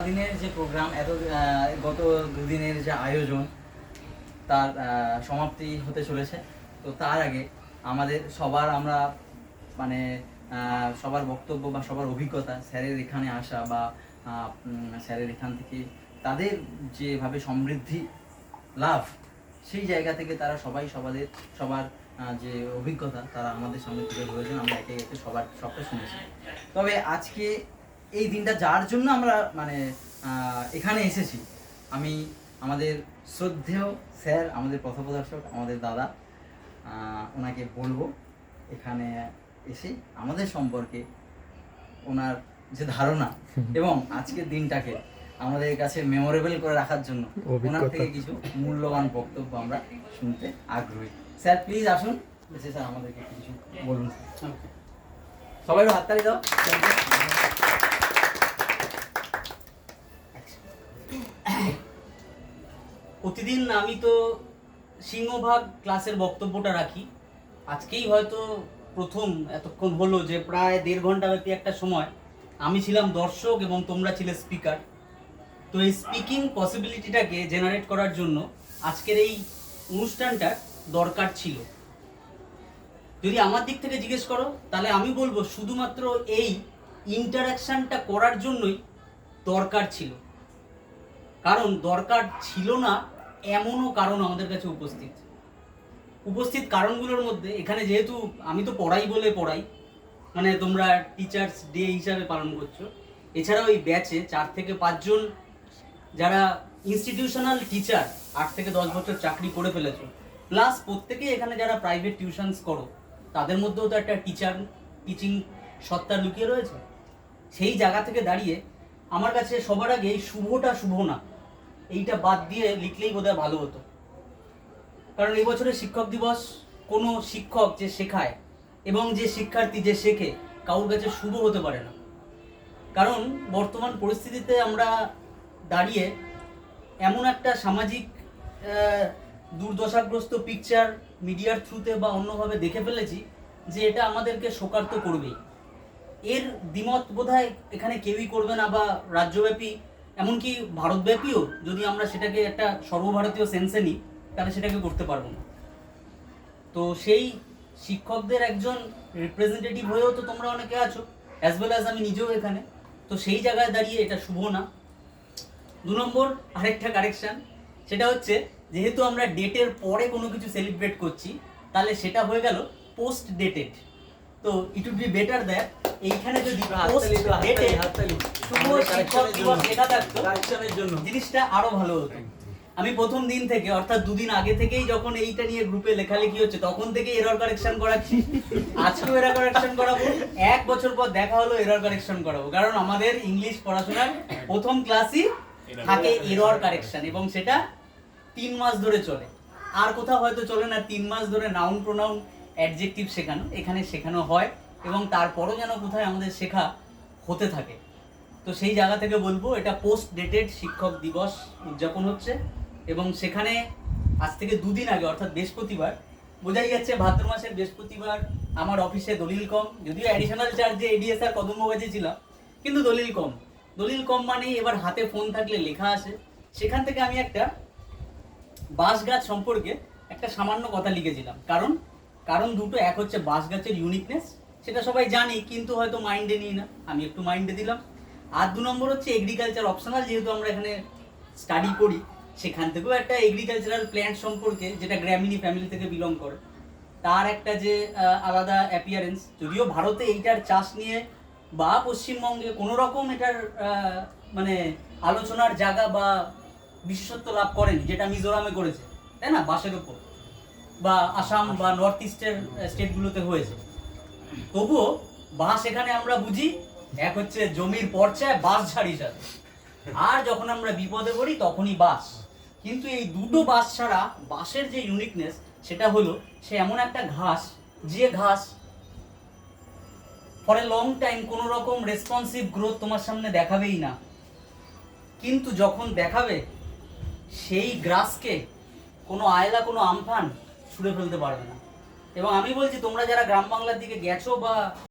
সারাদিনের যে প্রোগ্রাম, গত দুদিনের যে আয়োজন, তার সমাপ্তি হতে চলেছে। তো তার আগে আমরা মানে সবার বক্তব্য বা সবার অভিজ্ঞতা, স্যারের এখানে আসা বা স্যারের এখান থেকে তাদের যেভাবে সমৃদ্ধি লাভ, সেই জায়গা থেকে তারা সবার যে অভিজ্ঞতা তারা আমাদের সামনে তুলে ধরেছেন। আমরা একে একে সবটা শুনেছি। তবে আজকে এই দিনটা যার জন্য আমরা এখানে এসেছি, আমি আমাদের শ্রদ্ধেয় স্যার, আমাদের পথপ্রদর্শক, আমাদের দাদা, ওনাকে বলবো এখানে এসে আমাদের সম্পর্কে ওনার যে ধারণা এবং আজকের দিনটাকে আমাদের কাছে মেমোরেবল করে রাখার জন্য ওনার থেকে কিছু মূল্যবান বক্তব্য আমরা শুনতে আগ্রহী। স্যার প্লিজ আসুন, স্যার আমাদেরকে কিছু বলুন। সবাই হাততালি দাও। প্রতিদিন আমি তো সিংহভাগ ক্লাসের বক্তব্যটা রাখি। আজকেই হয়তো প্রথম এতক্ষণ হলো যে প্রায় 1.5 ঘন্টা ব্যাপী একটা সময় আমি ছিলাম দর্শক এবং তোমরা ছিলে স্পিকার। তো এই স্পিকিং পসিবিলিটিটাকে জেনারেট করার জন্য আজকের এই অনুষ্ঠানটার দরকার ছিল। যদি আমার দিক থেকে জিজ্ঞেস করো তাহলে আমি বলবো শুধুমাত্র এই ইন্টারাকশনটা করার জন্যই দরকার ছিল। কারণ দরকার ছিল না এমনও কারণ আমাদের কাছে উপস্থিত কারণগুলোর মধ্যে, এখানে যেহেতু আমি তো পড়াই বলে পড়াই, মানে তোমরা টিচার্স ডে হিসাবে পালন করছো, এছাড়াও এই ব্যাচে 4 থেকে 5 জন যারা ইনস্টিটিউশনাল টিচার 8 থেকে 10 বছর চাকরি করে ফেলেছো, প্লাস প্রত্যেকেই এখানে যারা প্রাইভেট টিউশনস করো, তাদের মধ্যেও তো একটা টিচিং সত্তা লুকিয়ে রয়েছে। সেই জায়গা থেকে দাঁড়িয়ে আমার কাছে সবার আগে এই শুভটা শুভ না, এইটা বাদ দিয়ে লিখলেই বোধহয় ভালো হতো। কারণ এই বছরের শিক্ষক দিবস কোনো শিক্ষক যে শেখায় এবং যে শিক্ষার্থী যে শেখে কারোর কাছে শুভ হতে পারে না। কারণ বর্তমান পরিস্থিতিতে আমরা দাঁড়িয়ে এমন একটা সামাজিক দুর্দশাগ্রস্ত পিকচার মিডিয়ার থ্রুতে বা অন্যভাবে দেখে ফেলেছি যে এটা আমাদেরকে শোকার্ত করবেই। এর দ্বিমত বোধহয় এখানে কেউই করবে না, বা রাজ্যব্যাপী এমনকি ভারতব্যাপীও যদি আমরা সেটাকে একটা সর্বভারতীয় সেন্সে নিই তাহলে সেটাকে করতে পারবো না। তো সেই শিক্ষকদের একজন রিপ্রেজেন্টেটিভ হয়েও তো তোমরা অনেকে আছো, অ্যাজ ওয়েল অ্যাজ আমি নিজেও এখানে। তো সেই জায়গায় দাঁড়িয়ে এটা শুভ না। 2 নম্বর আরেকটা কারেকশন, সেটা হচ্ছে যেহেতু আমরা ডেটের পরে কোনো কিছু সেলিব্রেট করছি তাহলে সেটা হয়ে গেল পোস্ট ডেটেড। তো it would be better that এইখানে যদি পোস্ট ডেটেড শুভ শিক্ষক দিবস লেখা থাকতো জিনিসটা আরো ভালো হতো। আমি প্রথম দিন থেকে, অর্থাৎ 2 দিন আগে থেকেই যখন এইটা নিয়ে গ্রুপে লেখালেখি হচ্ছে তখন থেকেই এরর কারেকশন করাচ্ছি। আজকেও এরর কারেকশন করাবো, 1 বছর পর দেখা হলো এরর কারেকশন করাবো। কারণ আমাদের ইংলিশ পড়াশোনার প্রথম ক্লাসই থাকে এরর কারেকশন, এবং সেটা 3 মাস ধরে চলে। আর কোথাও হয়তো চলে না 3 মাস ধরে নাউন প্রোনাউন অ্যাডজেক্টিভ শেখানো, এখানে শেখানো হয় এবং তারপরও যেন কোথায় আমাদের শেখা হতে থাকে। তো সেই জায়গা থেকে বলবো এটা পোস্ট ডেটেড শিক্ষক দিবস উদযাপন হচ্ছে, এবং সেখানে আজ থেকে 2 দিন আগে অর্থাৎ বৃহস্পতিবার, বোঝাই যাচ্ছে ভাদ্র মাসের বৃহস্পতিবার আমার অফিসে দলিল কম, যদিও অ্যাডিশনাল চার্জে এডিএস আর কদমবাজে ছিলাম, কিন্তু দলিল কম মানেই এবার হাতে ফোন থাকলে লেখা আসে। সেখান থেকে আমি একটা বাঁশ গাছ সম্পর্কে একটা সামান্য কথা লিখেছিলাম। কারণ দুটো, এক হচ্ছে বাঁশ গাছের ইউনিকনেস, সেটা সবাই জানি কিন্তু হয়তো মাইন্ডে নিই না, আমি একটু মাইন্ডে দিলাম। আর 2 নম্বর হচ্ছে এগ্রিকালচার অপশনাল, যেহেতু আমরা এখানে স্টাডি করি সেখান থেকেও একটা এগ্রিকালচারাল প্ল্যান্ট সম্পর্কে, যেটা গ্র্যামিনি ফ্যামিলি থেকে বিলং করে, তার একটা যে আলাদা অ্যাপিয়ারেন্স। যদিও ভারতে এইটার চাষ নিয়ে বা পশ্চিমবঙ্গে কোনো রকম এটার মানে আলোচনার জায়গা বা বিশেষত্ব লাভ করেনি, যেটা মিজোরামে করেছে, তাই না, বাঁশের উপর, বা আসাম বা নর্থ ইস্টের স্টেটগুলোতে হয়েছে। তবুও বাঁশ এখানে আমরা বুঝি এক হচ্ছে জমির পর্চায় বাঁশ ঝাড়ি সাথে, আর যখন আমরা বিপদে পড়ি তখনই বাঁশ। কিন্তু এই দুটো বাঁশ ছাড়া বাঁশের যে ইউনিকনেস সেটা হলো সে এমন একটা ঘাস, যে ঘাস ফর এ লং টাইম কোনো রকম রেসপন্সিভ গ্রোথ তোমার সামনে দেখাবেই না, কিন্তু যখন দেখাবে সেই গ্রাসকে কোনো আয়লা কোনো আমফান ছুঁড়ে ফেলতে পারবে না। এবং আমি বলছি তোমরা যারা গ্রাম বাংলার দিকে গেছো বা